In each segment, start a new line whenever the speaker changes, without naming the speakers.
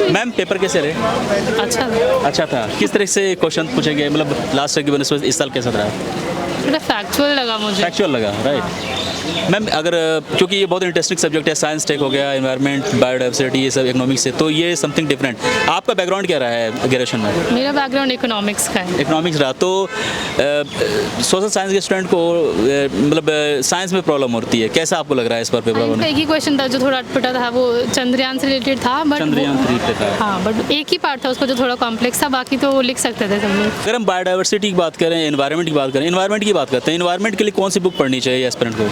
Ma'am paper कैसे रहे? अच्छा था। किस तरह से क्वेश्चन पूछे गए, मतलब लास्ट ईयर की बनस्पत इस साल कैसा रहा?
थोड़ा फैक्चुअल लगा मुझे।
फैक्चुअल लगा, राइट। मैम अगर क्योंकि ये बहुत इंटरेस्टिंग सब्जेक्ट है, साइंस टेक हो गया, एनवायरनमेंट, बायोडाइवर्सिटी, ये सब इकोनॉमिक्स से, तो ये समथिंग डिफरेंट। आपका बैकग्राउंड क्या रहा है ग्रेजुएशन में?
मेरा बैकग्राउंड इकोनॉमिक्स का है।
इकोनॉमिक्स रहा, तो सोशल साइंस के स्टूडेंट को मतलब साइंस में प्रॉब्लम होती है, कैसा आपको लग रहा है इस पर पेपर?
एक ही क्वेश्चन था जो थोड़ा अटपटा था, वो चंद्रयान से रिलेटेड था, बट
चंद्रयान 3 पे था।
हाँ, बट एक ही पार्ट था उसका जो थोड़ा कॉम्प्लेक्स था, बाकी तो वो लिख सकते थे सब लोग।
अगर हम बायोडाइवर्सिटी की बात करें, एनवायरनमेंट की बात करें, एनवायरनमेंट की बात करते हैं, एनवायरनमेंट के लिए कौन सी बुक पढ़नी चाहिए एस्पिरेंट को?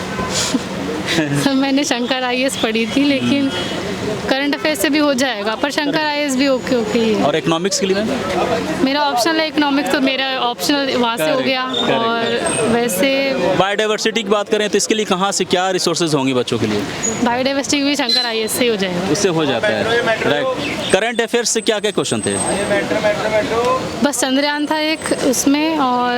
मैंने शंकर आईएएस पढ़ी थी, लेकिन करंट अफेयर्स से भी हो जाएगा, पर शंकर आईएएस भी ओके ओके ही है।
और इकोनॉमिक्स के लिए मैम?
मेरा ऑप्शनल है इकोनॉमिक्स, तो मेरा ऑप्शनल वहाँ से हो गया। और वैसे
बायोडाइवर्सिटी की बात करें तो इसके लिए कहाँ से क्या रिसोर्सेज होंगी बच्चों के लिए?
बायोडाइवर्सिटी भी शंकर आईएएस से ही हो जाएगा।
उससे हो जाता है, राइट। करंट अफेयर्स से क्या क्या क्वेश्चन थे?
बस चंद्रयान था एक उसमें, और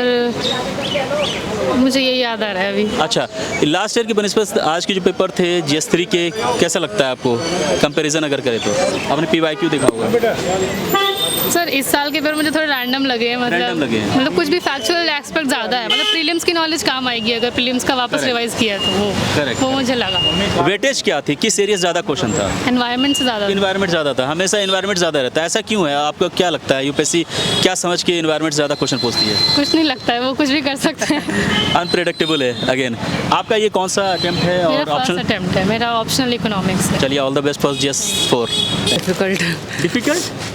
मुझे ये याद आ रहा है अभी।
अच्छा, लास्ट ईयर की बनस्पत आज के जो पेपर थे GS3 के, कैसा लगता है आपको कंपैरिजन अगर करें तो? आपने PYQ देखा होगा।
सर इस साल के पेपर मुझे थोड़े रैंडम लगे हैं,
Random लगे हैं।
मतलब कुछ भी फैक्चुअल एस्पेक्ट ज़्यादा है, मतलब प्रीलिम्स की नॉलेज काम आएगी अगर प्रीलिम्स का वापस
Correct.
रिवाइज किया तो
Correct.
वो मुझे लगा।
वेटेज क्या थी, किस एरिया से ज़्यादा क्वेश्चन था?
एनवायरनमेंट से ज़्यादा।
इन्वायरमेंट ज़्यादा था, हमेशा इन्वायरमेंट ज़्यादा रहता है, ऐसा क्यों है? आपको क्या लगता है UPSC क्या समझ के इन्वायरमेंट ज़्यादा क्वेश्चन पूछती है?
कुछ नहीं लगता है, वो कुछ भी कर सकते हैं।
अनप्रेडिक्टेबल है अगेन। आपका ये कौन सा अटेम्प्ट है
मेरा
और
फर्स्ट
ऑप्शन?
अटेम्प्ट है, मेरा ऑप्शनल इकोनॉमिक्स है।
चलिए, all the best for GS4।
Difficult.
Difficult?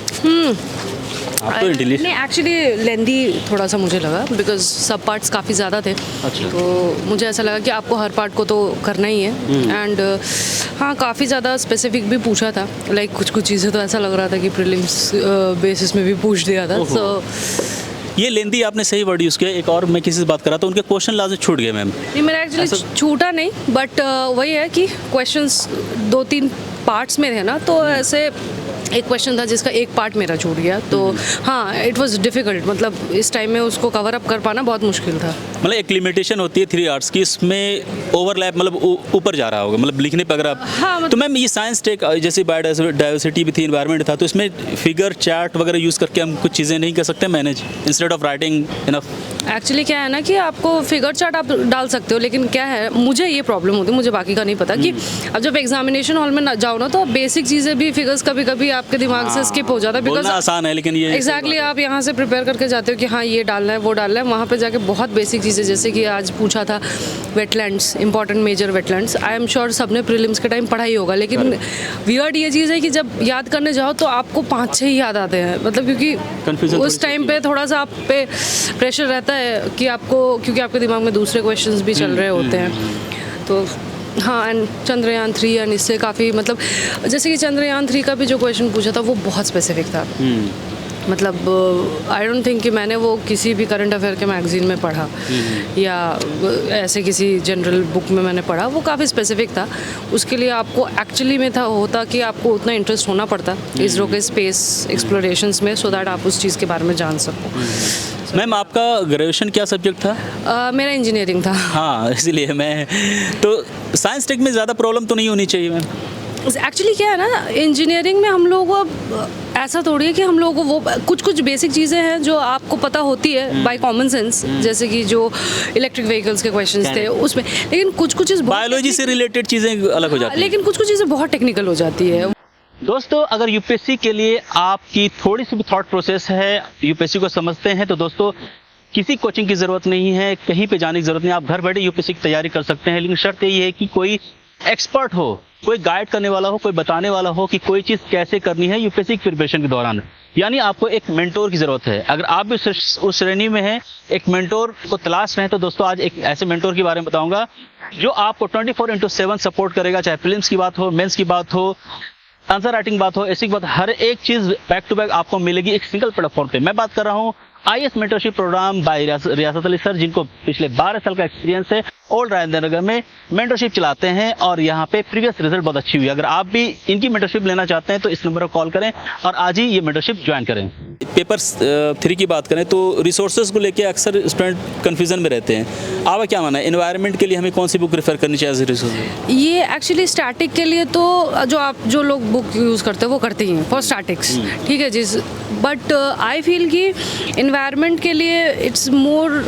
आप तो इंटेलिजेंट।
नहीं, एक्चुअली लेंदी थोड़ा सा मुझे लगा, बिकॉज सब पार्ट्स काफ़ी ज़्यादा थे।
अच्छा।
तो मुझे ऐसा लगा कि आपको हर पार्ट को तो करना ही है। एंड हाँ, काफ़ी ज़्यादा स्पेसिफिक भी पूछा था, लाइक कुछ कुछ चीज़ें तो ऐसा लग रहा था कि प्रीलिम्स बेसिस में भी पूछ दिया था। सो
ये लेंदी आपने सही वर्ड यूज़ किया। एक और मैं किसी से बात कर रहा था, उनके क्वेश्चन लास्ट छूट गए मैम।
नहीं, मेरा एक्चुअली छूटा नहीं, बट वही है कि क्वेश्चंस 2-3 पार्ट्स में थे ना, तो ऐसे एक क्वेश्चन था जिसका एक पार्ट मेरा छूट गया। तो हाँ, इट वाज डिफ़िकल्ट, मतलब इस टाइम में उसको कवर अप कर पाना बहुत मुश्किल था।
मतलब एक लिमिटेशन होती है 3 आवर्स की, इसमें ओवरलैप मतलब ऊपर जा रहा होगा, मतलब लिखने पर अगर आप
हाँ,
तो मैम ये साइंस टेक जैसे बायोडाइवर्सिटी भी थी, एनवायरनमेंट था, तो इसमें फिगर चार्ट वगैरह यूज़ करके हम कुछ चीज़ें नहीं कर सकते manage instead of writing enough?
Actually क्या है ना कि आपको फिगर चार्ट आप डाल सकते हो, लेकिन क्या है, मुझे ये प्रॉब्लम होती है, मुझे बाकी का नहीं पता, कि अब जब एग्जामिनेशन हॉल में जाओ ना, तो बेसिक चीज़ें भी फिगर्स कभी कभी आपके दिमाग से स्किप हो जाता है।
बोलना आसान है, लेकिन ये
एग्जैक्टली आप यहाँ से प्रिपेयर करके जाते हो कि हाँ ये डालना है वो डालना है, वहाँ पे जाके बहुत बेसिक चीज़ें, जैसे कि आज पूछा था wetlands, important major wetlands, I am sure सबने प्रीलिम्स के टाइम पढ़ाई होगा, लेकिन वियर्ड ये चीज़ है कि जब याद करने जाओ तो आपको 5-6 ही याद आते हैं, मतलब क्योंकि उस टाइम पे थोड़ा सा आप पे प्रेशर रहता है कि आपको, क्योंकि आपके दिमाग में दूसरे क्वेश्चंस भी चल रहे होते हैं। तो हाँ, एंड चंद्रयान 3 एंड इससे काफ़ी, मतलब जैसे कि चंद्रयान 3 का भी जो क्वेश्चन पूछा था वो बहुत स्पेसिफिक था। मतलब आई डोंट थिंक कि मैंने वो किसी भी करंट अफेयर के मैगजीन में पढ़ा या ऐसे किसी जनरल बुक में मैंने पढ़ा। वो काफ़ी स्पेसिफिक था, उसके लिए आपको एक्चुअली में होता कि आपको उतना इंटरेस्ट होना पड़ता इसरो के स्पेस एक्सप्लोरेशंस में, सो दैट आप उस चीज़ के बारे में जान सको।
मैम आपका ग्रेजुएशन क्या सब्जेक्ट था?
मेरा इंजीनियरिंग था।
हाँ, इसीलिए मैं तो साइंस टेक में ज़्यादा प्रॉब्लम तो नहीं होनी चाहिए मैम?
एक्चुअली क्या है ना, इंजीनियरिंग में हम लोगों को ऐसा थोड़ी है कि हम लोगों को वो कुछ कुछ बेसिक चीज़ें हैं जो आपको पता होती है बाय कॉमन सेंस, जैसे कि जो इलेक्ट्रिक व्हीकल्स के क्वेश्चंस थे उसमें, लेकिन कुछ कुछ चीज़
बायोलॉजी से रिलेटेड चीज़ें अलग हो जाती हैं,
लेकिन कुछ कुछ चीज़ें बहुत टेक्निकल हो जाती है।
दोस्तों अगर UPSC के लिए आपकी थोड़ी सी भी थॉट प्रोसेस है, UPSC को समझते हैं, तो दोस्तों किसी कोचिंग की ज़रूरत नहीं है, कहीं पे जाने की ज़रूरत नहीं, आप घर बैठे UPSC की तैयारी कर सकते हैं। लेकिन शर्त यही है कि कोई एक्सपर्ट हो, कोई गाइड करने वाला हो, कोई बताने वाला हो कि कोई चीज़ कैसे करनी है UPSC की प्रिपरेशन के दौरान। यानी आपको एक मेंटोर की ज़रूरत है। अगर आप भी उस श्रेणी में हैं, एक मेंटोर को तलाश रहे हैं, तो दोस्तों आज एक ऐसे मेंटोर के बारे में बताऊंगा जो आपको 24/7 सपोर्ट करेगा, चाहे प्रीलिम्स की बात हो, मेंस की बात हो, आंसर राइटिंग बात हो, ऐसी बात, हर एक चीज़ बैक टू बैक आपको मिलेगी एक सिंगल प्लेटफॉर्म पे। मैं बात कर रहा हूँ IAS मेंटरशिप प्रोग्राम बाय रियासत अली सर, जिनको पिछले 12 साल का एक्सपीरियंस है ओल्ड राजेंद्र नगर में मेंटरशिप चलाते हैं और यहाँ पे प्रीवियस रिजल्ट बहुत अच्छी हुई है। अगर आप भी इनकी मेंटरशिप लेना चाहते हैं तो इस नंबर पर कॉल करें और आज ही ये मेंटरशिप ज्वाइन करें। पेपर 3 की बात करें तो रिसोर्सेज को लेके अक्सर स्टूडेंट कन्फ्यूजन में रहते हैं। आपका क्या मानना है, एनवायरनमेंट के लिए हमें कौन सी बुक रेफर करनी चाहिए एज रिसोर्स?
ये एक्चुअली स्टैटिक के लिए तो जो लोग बुक यूज़ करते हैं वो करते ही हैं फॉर स्टैटिक्स, ठीक है जिस, बट आई फील कि इन्वायरमेंट के लिए इट्स मोर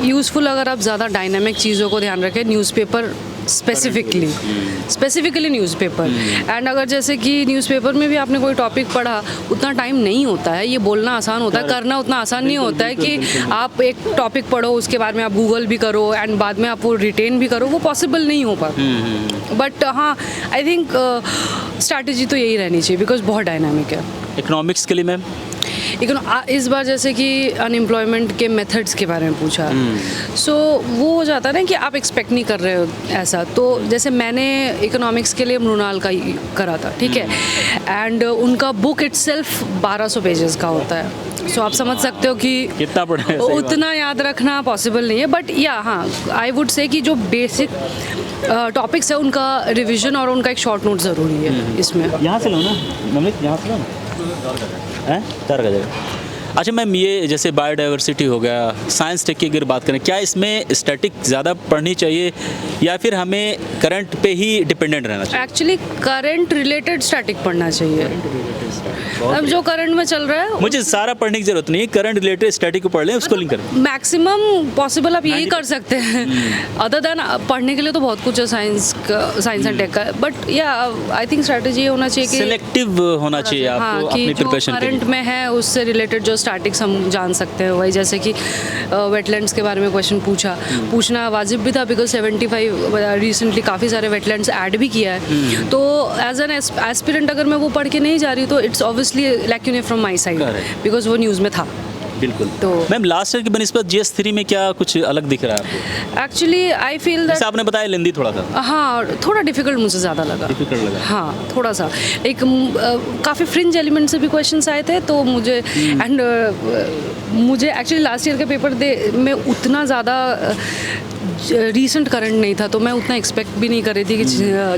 यूज़फुल अगर आप ज़्यादा डायनामिक चीज़ों को ध्यान रखें, न्यूज़पेपर स्पेसिफिकली न्यूज़पेपर। एंड अगर जैसे कि न्यूज़पेपर में भी आपने कोई टॉपिक पढ़ा, उतना टाइम नहीं होता है, ये बोलना आसान होता है, करना उतना आसान नहीं होता है कि आप एक टॉपिक पढ़ो उसके बाद में आप गूगल भी करो एंड बाद में आप वो रिटेन भी करो, वो पॉसिबल नहीं हो पाता। बट हाँ, आई थिंक स्ट्रैटेजी तो यही रहनी चाहिए बिकॉज बहुत डायनामिक है।
इकोनॉमिक्स के लिए मैम?
इस बार जैसे कि अनएम्प्लॉयमेंट के मेथड्स के बारे में पूछा, सो वो हो जाता है ना कि आप एक्सपेक्ट नहीं कर रहे हो ऐसा। तो जैसे मैंने इकोनॉमिक्स के लिए मृणाल का करा था, ठीक है, एंड उनका बुक इटसेल्फ 1200 पेजेस का होता है। सो आप समझ सकते हो कि
कितना पढ़ा,
उतना याद रखना पॉसिबल नहीं है। बट या हाँ, आई वुड से कि जो बेसिक टॉपिक्स है उनका रिविजन और उनका एक शॉर्ट नोट ज़रूरी है इसमें।
यहाँ से लो ना ममित, यहाँ से लो हैं 4 का जगह। अच्छा मैम, ये जैसे बायोडाइवर्सिटी हो गया, साइंस टेक की अगर बात करें, क्या इसमें स्टैटिक ज़्यादा पढ़नी चाहिए या फिर हमें करंट पे ही डिपेंडेंट रहना चाहिए?
एक्चुअली करंट रिलेटेड स्टैटिक पढ़ना चाहिए। अब जो करंट में चल रहा है,
मुझे सारा पढ़ने की जरूरत नहीं है, करंट रिलेटेड स्टैटिक को पढ़ लें, उसको लिंक करें।
मैक्सिमम पॉसिबल आप यही कर सकते हैं। अदर देन पढ़ने के लिए तो बहुत कुछ है साइंस एंड टेक का, बट या आई थिंक स्ट्रैटेजी होना चाहिए कि
सिलेक्टिव होना चाहिए आपको अपनी प्रिपरेशन के लिए।
करंट में है उससे रिलेटेड जो स्टैटिक्स हम जान सकते हैं, वही जैसे कि वेटलैंड्स के बारे में क्वेश्चन पूछना वाजिब भी था बिकॉज 75 रिसेंटली काफ़ी सारे वेटलैंड्स ऐड भी किया है। तो एज एन एस्पिरेंट अगर मैं वो पढ़ के नहीं जा रही तो it's obviously lacunae from my side because वो न्यूज़ में था।
बिल्कुल।
तो
मैम लास्ट ईयर की बनिस्बत GS3 में क्या कुछ अलग दिख रहा है आपको?
एक्चुअली आई फील दैट,
आपने बताया लेंदी थोड़ा था।
हाँ, थोड़ा डिफिकल्ट मुझे ज़्यादा लगा। हाँ, थोड़ा सा एक काफ़ी फ्रिंज एलिमेंट से भी क्वेश्चंस आए थे तो मुझे एंड मुझे एक्चुअली लास्ट ईयर का पेपर में उतना ज़्यादा रीसेंट करंट नहीं था, तो मैं उतना एक्सपेक्ट भी नहीं कर रही थी कि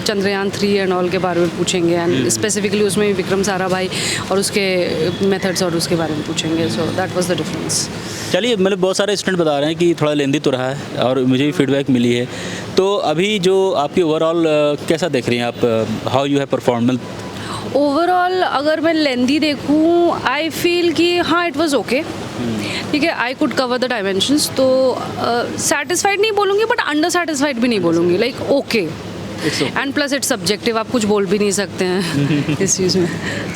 चंद्रयान 3 एंड ऑल के बारे में पूछेंगे, एंड स्पेसिफिकली उसमें विक्रम साराभाई और उसके मेथड्स और उसके बारे में पूछेंगे। So that was the difference.
चलिए, मतलब बहुत सारे स्टूडेंट बता रहे हैं कि थोड़ा लेंदी तो रहा है और मुझे भी फीडबैक मिली है। तो अभी जो आपकी ओवरऑल कैसा देख रही हैं आप, how you have performance?
Overall अगर मैं लेंदी देखूँ, आई फील कि हाँ इट वाज ओके, ठीक है, I could cover the dimensions. तो सेटिस्फाइड नहीं बोलूँगी बट अंडर सेटिस्फाइड भी नहीं बोलूँगी, like okay. And plus it's subjective, आप कुछ बोल भी नहीं सकते हैं इस चीज़ में,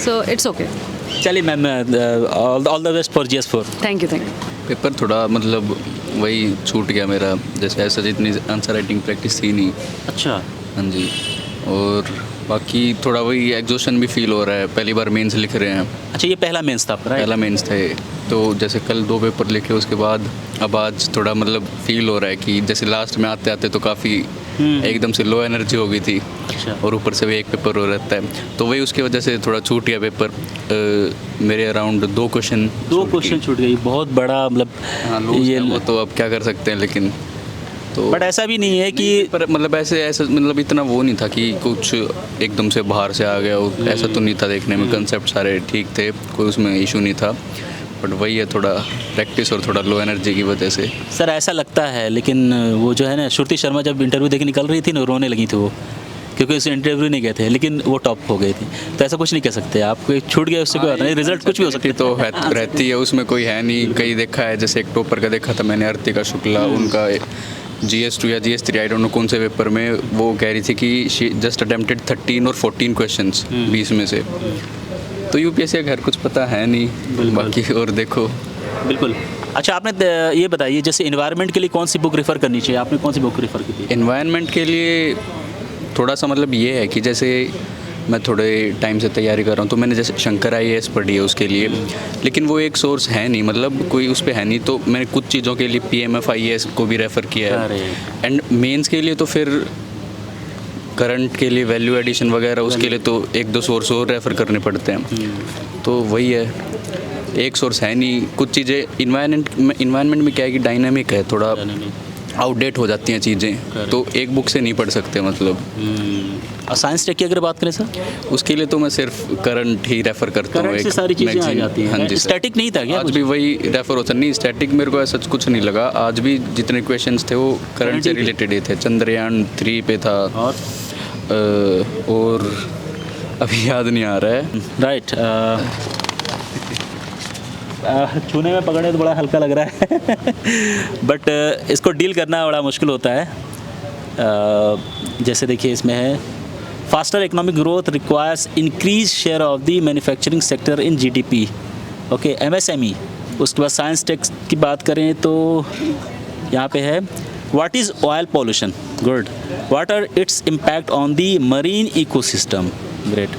सो इट्स ओके।
चलिए ma'am, all the best for GS4।
Thank you.
Paper थोड़ा मतलब वही छूट गया मेरा, जैसे ऐसा जितनी आंसर राइटिंग प्रैक्टिस थी नहीं।
अच्छा।
हाँ जी, और बाकी थोड़ा वही एग्जॉशन भी फील हो रहा है, पहली बार मेंस लिख रहे हैं।
अच्छा, ये पहला मेंस था आपका?
पहला मेंस था ये, तो जैसे कल 2 पेपर लिखे उसके बाद अब आज थोड़ा मतलब फील हो रहा है कि जैसे लास्ट में आते आते तो काफ़ी एकदम से लो एनर्जी हो गई थी।
अच्छा।
और ऊपर से भी एक पेपर हो रहता है, तो वही उसकी वजह से थोड़ा छूट गया पेपर। मेरे अराउंड 2 क्वेश्चन
छूट गई, बहुत बड़ा मतलब।
हाँ, ये वो तो अब क्या कर सकते हैं, लेकिन तो
बट ऐसा भी नहीं है कि
पर मतलब ऐसा मतलब इतना वो नहीं था कि कुछ एकदम से बाहर से आ गया, ऐसा तो नहीं था। देखने में कंसेप्ट सारे ठीक थे, कोई उसमें इशू नहीं था, बट वही है थोड़ा प्रैक्टिस और थोड़ा लो एनर्जी की वजह से।
सर ऐसा लगता है, लेकिन वो जो है ना, श्रुति शर्मा जब इंटरव्यू देके निकल रही थी ना, रोने लगी थी वो, क्योंकि उसे इंटरव्यू नहीं गए थे, लेकिन वो टॉप हो गई थी। तो ऐसा कुछ नहीं कह सकते आप, कोई छूट गया उससे कोई बात नहीं, रिजल्ट कुछ भी हो सकती
तो रहती है, उसमें कोई है नहीं। कई देखा है, जैसे एक टॉपर का देखा था मैंने, अर्तिका शुक्ला, उनका GS2 या GS3 आई डोंट नो कौन से पेपर में, वो कह रही थी कि शी जस्ट अटेम्प्टेड 13 और 14 क्वेश्चंस 20 में से। तो UPSC का खैर कुछ पता है नहीं, बाकी और देखो।
बिल्कुल। अच्छा, आपने ये बताइए, जैसे एनवायरनमेंट के लिए कौन सी बुक रेफ़र करनी चाहिए? आपने कौन सी बुक रेफ़र की थी?
एनवायरनमेंट के लिए थोड़ा सा मतलब ये है कि जैसे मैं थोड़े टाइम से तैयारी कर रहा हूँ, तो मैंने जैसे शंकर IAS पढ़ी है उसके लिए, लेकिन वो एक सोर्स है नहीं, मतलब कोई उस पर है नहीं। तो मैंने कुछ चीज़ों के लिए PMF IAS को भी रेफ़र किया है, एंड मेंस के लिए तो फिर करंट के लिए वैल्यू एडिशन वगैरह, उसके लिए तो 1-2 सोर्स और रेफ़र करने पड़ते हैं। तो वही है, एक सोर्स है नहीं। कुछ चीज़ें इन्वायरमेंट में क्या है कि डायनामिक है थोड़ा, आउटडेट हो जाती हैं चीज़ें, तो एक बुक से नहीं पढ़ सकते मतलब।
और साइंस टेक की अगर बात करें सर,
उसके लिए तो मैं सिर्फ करंट ही रेफ़र करता हूँ।
करंट से सारी चीज़ें आ जाती हैं।
हाँ जी,
स्टैटिक नहीं था क्या
आज भी वही रेफ़र होता नहीं, स्टैटिक मेरे को ऐसा कुछ नहीं लगा। आज भी जितने क्वेश्चंस थे वो करंट से रिलेटेड ही थे। चंद्रयान 3 पे था और अभी याद नहीं आ रहा है।
राइट। छूने में पकड़े तो बड़ा हल्का लग रहा है बट इसको डील करना बड़ा मुश्किल होता है। जैसे देखिए इसमें है faster economic growth requires increase share of the manufacturing sector in GDP. Okay, MSME. उसके बाद साइंस टेक की बात करें तो यहाँ पे है what is oil pollution, good, what are its impact on the marine ecosystem, great.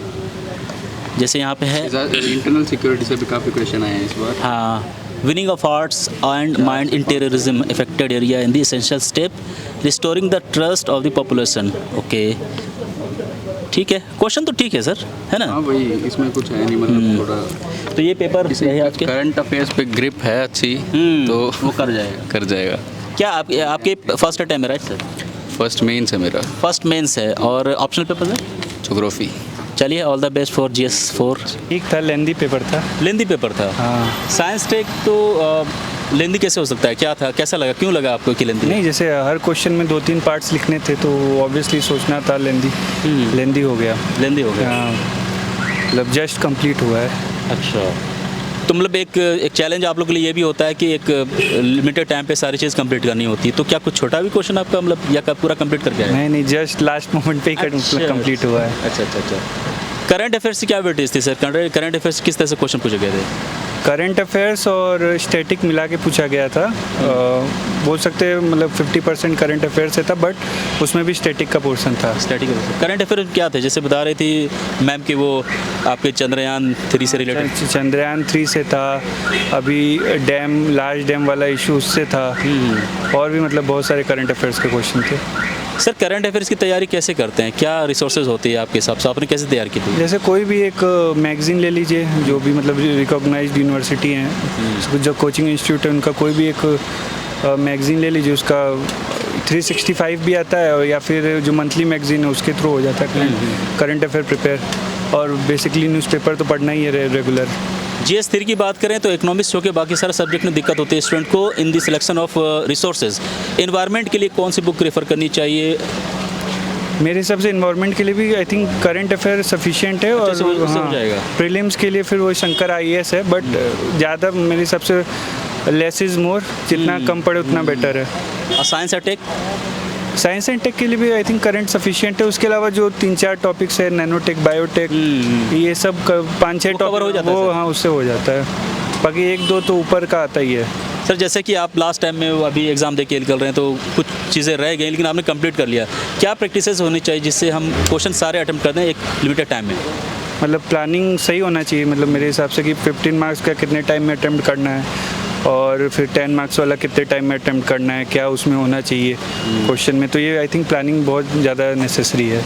जैसे यहाँ पे है
इंटरनल सिक्योरिटी से भी काफ़ी क्वेश्चन आए हैं इस बार।
हाँ, winning of hearts and mind in terrorism affected area in the essential step restoring the trust of the population. Okay, ठीक है, क्वेश्चन तो ठीक है सर, है ना?
हाँ वही, इसमें कुछ है नहीं मतलब थोड़ा।
तो ये पेपर है आपके
करंट अफेयर्स पे ग्रिप है अच्छी, तो
वो कर जाएगा। क्या आपके फर्स्ट अटैम्प्ट है राइट सर?
फर्स्ट मेंस है मेरा।
फर्स्ट मेंस है और ऑप्शनल पेपर है
ज्योग्राफी।
चलिए, all the best for GS4।
ठीक था, लेंदी पेपर था।
लेंदी पेपर था।
हाँ,
साइंस टेक तो लेंदी कैसे हो सकता है, क्या था, कैसा लगा, क्यों लगा आपको कि लेंदी?
नहीं जैसे हर क्वेश्चन में 2-3 पार्ट्स लिखने थे तो ऑब्वियसली सोचना था लेंदी। लेंदी हो गया।
लेंदी हो गया।
हाँ, मतलब जस्ट कंप्लीट हुआ है।
अच्छा, तो मतलब एक चैलेंज आप लोग के लिए ये भी होता है कि एक लिमिटेड टाइम पे सारी चीज़ कंप्लीट करनी होती है, तो क्या कुछ छोटा भी क्वेश्चन आपका मतलब या पूरा कंप्लीट करके आए?
नहीं, जस्ट लास्ट मोमेंट पे ही कंप्लीट हुआ है।
अच्छा। करंट अफेयर्स की क्या वेटेज थी सर? करंट अफेयर्स किस तरह से क्वेश्चन पूछे गए थे?
करंट अफेयर्स और स्टैटिक मिला के पूछा गया था। बोल सकते हैं मतलब 50% करंट अफेयर्स से था, बट उसमें भी स्टैटिक का पोर्शन था।
स्टैटिक करंट अफेयर क्या थे? जैसे बता रही थी मैम कि वो आपके चंद्रयान 3 से रिलेटेड।
चंद्रयान 3 से था, अभी लार्ज डैम वाला इशू उससे था, और भी मतलब बहुत सारे करंट अफेयर्स के क्वेश्चन थे।
सर, करंट अफेयर्स की तैयारी कैसे करते हैं, क्या रिसोर्सेज होती है आपके हिसाब से, आपने कैसे तैयार की थी?
जैसे कोई भी एक मैगज़ीन ले लीजिए, जो भी मतलब रिकॉग्नाइज्ड यूनिवर्सिटी हैं, जो कोचिंग इंस्टीट्यूट है, उनका कोई भी एक मैगज़ीन ले लीजिए, उसका 365 भी आता है, या फिर जो मंथली मैगज़ीन है उसके थ्रू हो जाता है करंट अफेयर प्रिपेयर। और बेसिकली न्यूज़पेपर तो पढ़ना ही है रेगुलर।
GS3 की बात करें तो इकोनॉमिक्स हो के बाकी सारे सब्जेक्ट में दिक्कत होती है स्टूडेंट को in the selection of resources. Environment के लिए कौन सी बुक रेफर करनी चाहिए?
मेरे हिसाब से इन्वायरमेंट के लिए भी I think current affair sufficient है। और
हो जाएगा।
प्रीलिम्स के लिए फिर वो शंकर IAS है, बट ज़्यादा मेरे हिसाब से लेस इज़ मोर, जितना कम पड़े उतना बेटर है।
और साइंस और टेक?
साइंस एंड टेक के लिए भी आई थिंक करंट सफिशिएंट है। उसके अलावा जो 3-4 टॉपिक्स है, नैनोटेक, बायोटेक, ये सब 5-6 टॉपिक वो हाँ उससे हो जाता है। बाकी 1-2 तो ऊपर का आता ही है।
सर, जैसे कि आप लास्ट टाइम में अभी एग्ज़ाम दे के निकल रहे हैं तो कुछ चीज़ें रह गई लेकिन आपने कंप्लीट कर लिया, क्या प्रैक्टिसेस होनी चाहिए जिससे हम क्वेश्चन सारे अटेम्प्ट कर दें एक लिमिटेड टाइम में?
मतलब प्लानिंग सही होना चाहिए, मतलब मेरे हिसाब से कि 15 मार्क्स का कितने टाइम में अटेम्प्ट करना है, और फिर 10 मार्क्स वाला कितने टाइम में अटेम्प्ट करना है, क्या उसमें होना चाहिए क्वेश्चन में। तो ये आई थिंक प्लानिंग बहुत ज़्यादा नेसेसरी है।